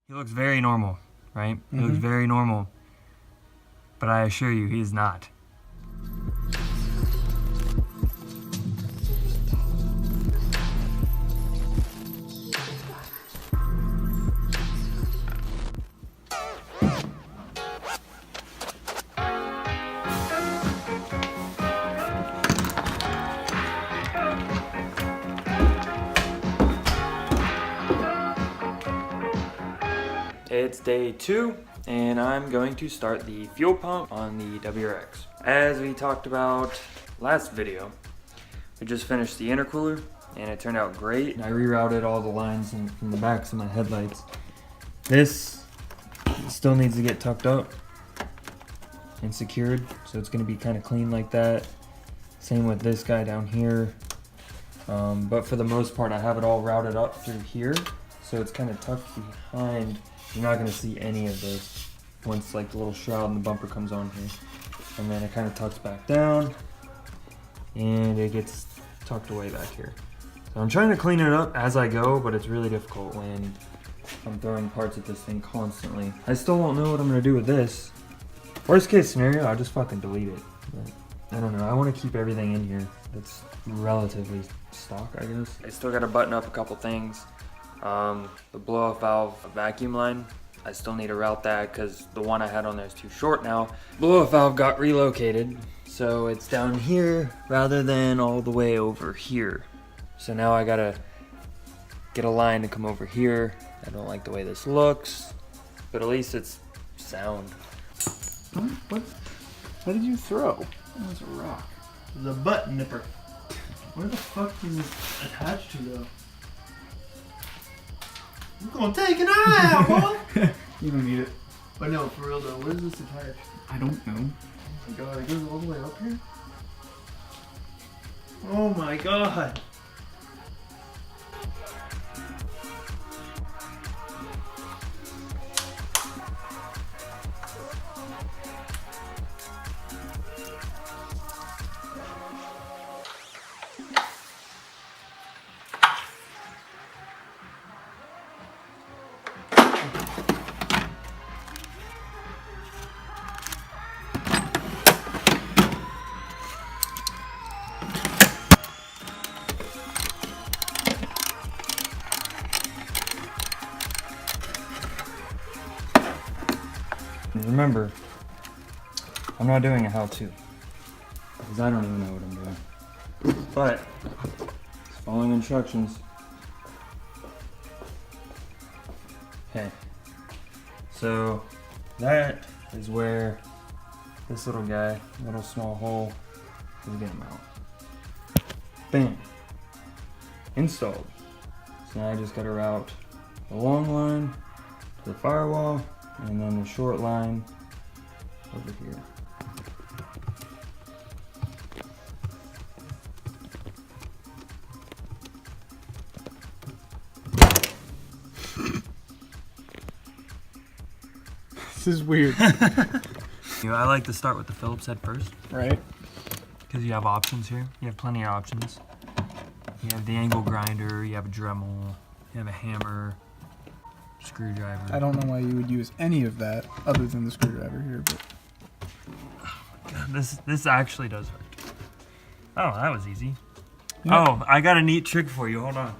He looks very normal, right? He looks very normal. But I assure you, he is not. It's day 2, and I'm going to start the fuel pump on the WRX. As we talked about last video, we just finished the intercooler, and it turned out great. I rerouted all the lines from the backs of my headlights. This still needs to get tucked up and secured, so it's going to be kind of clean like that. Same with this guy down here. But for the most part, I have it all routed up through here, so it's kind of tucked behind. You're not going to see any of this once like the little shroud and the bumper comes on here. And then it kind of tucks back down and it gets tucked away back here. So I'm trying to clean it up as I go, but it's really difficult when I'm throwing parts at this thing constantly. I still don't know what I'm going to do with this. Worst case scenario, I'll just fucking delete it. But I don't know. I want to keep everything in here that's relatively stock, I guess. I still got to button up a couple things. The blow-off valve vacuum line, I still need to route that because the one I had on there is too short now. Blow-off valve got relocated, so it's down here rather than all the way over here. So now I gotta get a line to come over here. I don't like the way this looks, but at least it's sound. What did you throw? That was a rock. The button nipper. Where the fuck is it attached to though? You're gonna take an eye out, boy! You don't need it. But no, for real though, where's this attached? I don't know. Oh my god, it goes all the way up here? Oh my god! Remember, I'm not doing a how-to, because I don't even know what I'm doing. But, it's following instructions. Okay, so that is where this little guy, little small hole, is gonna mount. Bam! Installed. So now I just gotta route the long line to the firewall, and then the short line over here. This is weird. I like to start with the Phillips head first. Right? Because you have options here. You have plenty of options. You have the angle grinder, you have a Dremel, you have a hammer, screwdriver. I don't know why you would use any of that other than the screwdriver here, but God, this actually does hurt. Oh, that was easy. Yeah. Oh, I got a neat trick for you. Hold on.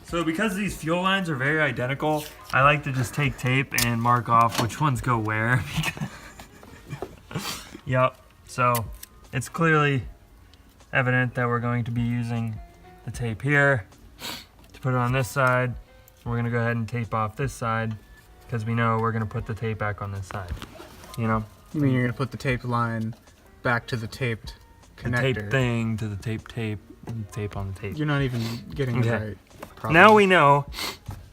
So because these fuel lines are very identical, I like to just take tape and mark off which ones go where. Yep. So it's clearly evident that we're going to be using the tape here to put it on this side. We're gonna go ahead and tape off this side because we know we're gonna put the tape back on this side. You know? you mean you're gonna put the tape line back to the taped connector? The tape thing to the tape, and tape on the tape. You're not even getting it right. Probably. Now we know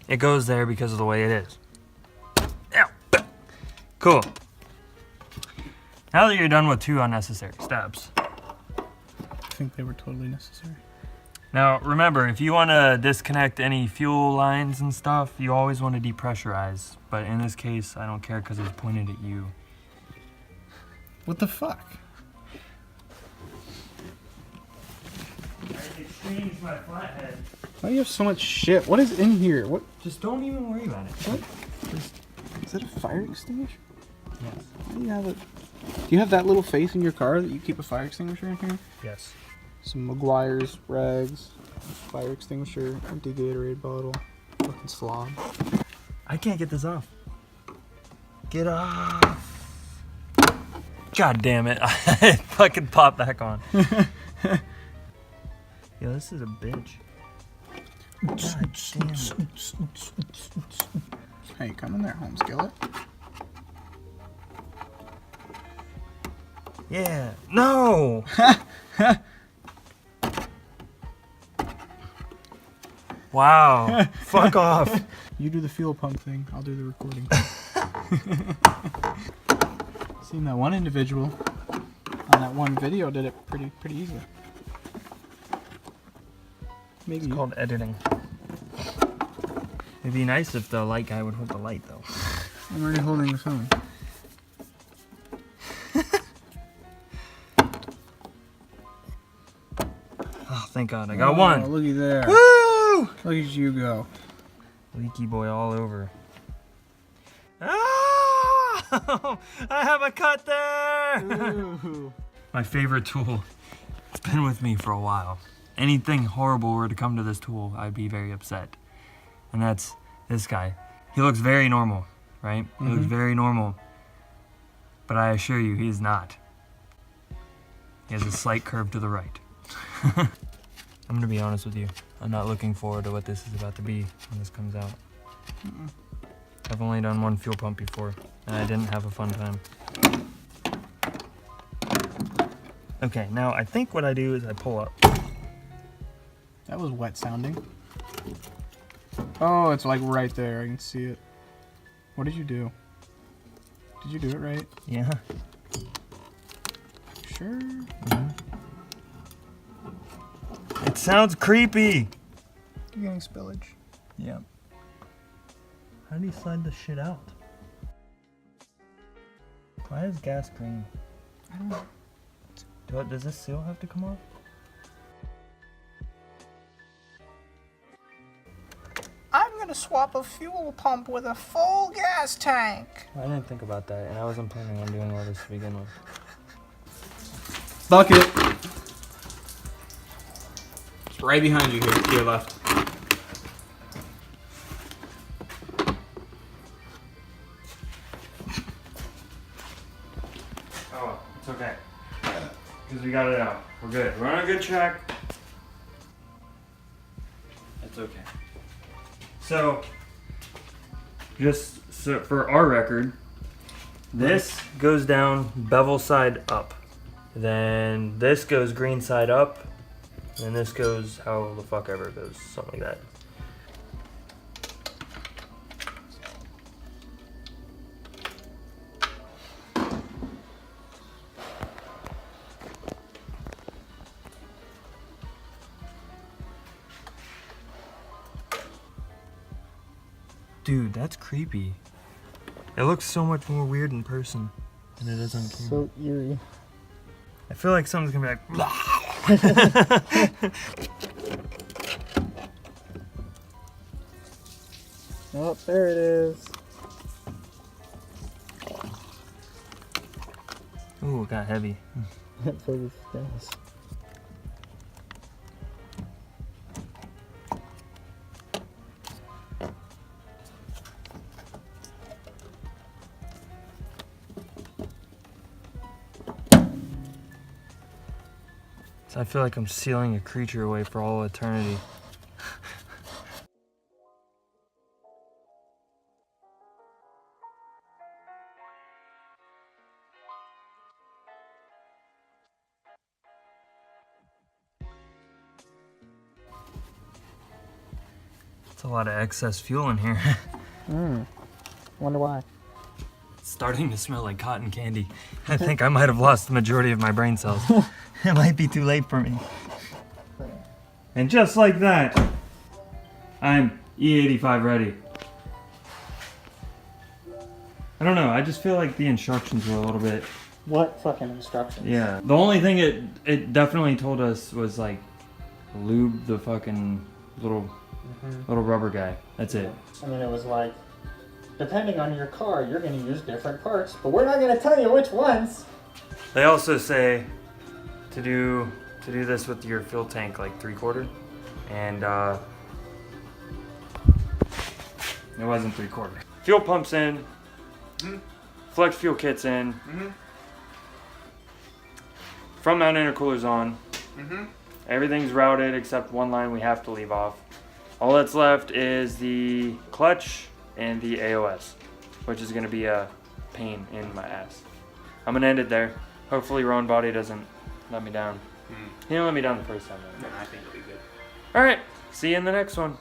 it goes there because of the way it is. Ow. Cool. Now that you're done with 2 unnecessary steps. I think they were totally necessary. Now remember, if you want to disconnect any fuel lines and stuff, you always want to depressurize. But in this case, I don't care because it's pointed at you. What the fuck? I changed my flathead. Why do you have so much shit? What is in here? What? Just don't even worry about it. What? that a fire extinguisher? Yes. Why do you have it? Do you have that little face in your car that you keep a fire extinguisher in here? Yes. Some McGuire's rags, fire extinguisher, empty Gatorade bottle, fucking slob. I can't get this off. Get off. God damn it. I fucking popped back on. Yo, this is a bitch. God damn. Hey, come in there, home skillet. Yeah. No! Wow. Fuck off. You do the fuel pump thing, I'll do the recording. Seen that one individual on that one video did it pretty easy. Maybe It's called editing. It'd be nice if the light guy would hold the light, though. I'm already holding the phone. Oh, thank God, I got one. Looky there. Woo! Look at you go. Leaky boy all over. Ah! I have a cut there! Ooh. My favorite tool. It's been with me for a while. Anything horrible were to come to this tool, I'd be very upset. And that's this guy. He looks very normal, right? He looks very normal. But I assure you, he is not. He has a slight curve to the right. I'm gonna be honest with you. I'm not looking forward to what this is about to be when this comes out. I've only done one fuel pump before, and I didn't have a fun time. Okay, now I think what I do is I pull up. That was wet sounding. Oh, it's like right there. I can see it. What did you do? Did you do it right? Yeah. Sure. It sounds creepy. You're getting spillage. Yeah. How do you slide this shit out? Why is gas green? I don't know. Does this seal have to come off? I'm gonna swap a fuel pump with a full gas tank. I didn't think about that, and I wasn't planning on doing all this to begin with. Bucket. It's right behind you here, to your left. Oh, it's okay. Because we got it out. We're good. We're on a good track. It's okay. So, just so for our record, this goes down bevel side up. Then this goes green side up. And this goes how the fuck ever it goes. Something like that. Dude, that's creepy. It looks so much more weird in person than it is on camera. So eerie. I feel like someone's gonna be like, blah. Oh, there it is. Ooh, it got heavy. That's what it does. So I feel like I'm sealing a creature away for all eternity. It's a lot of excess fuel in here. Wonder why. It's starting to smell like cotton candy. I think I might have lost the majority of my brain cells. It might be too late for me. And just like that, I'm E85 ready. I don't know, I just feel like the instructions were a little bit... What fucking instructions? Yeah. The only thing it definitely told us was like, lube the fucking little rubber guy. That's it. I mean, it was like, depending on your car, you're going to use different parts, but we're not going to tell you which ones. They also say to do this with your fuel tank like 3/4, and it wasn't 3/4. Fuel pumps in, flex fuel kit's in, front mount intercooler's on. Everything's routed except one line we have to leave off. All that's left is the clutch and the AOS, which is going to be a pain in my ass. I'm going to end it there. Hopefully Widebody doesn't let me down. He didn't let me down the first time. I think it'll be good. Alright, see you in the next one.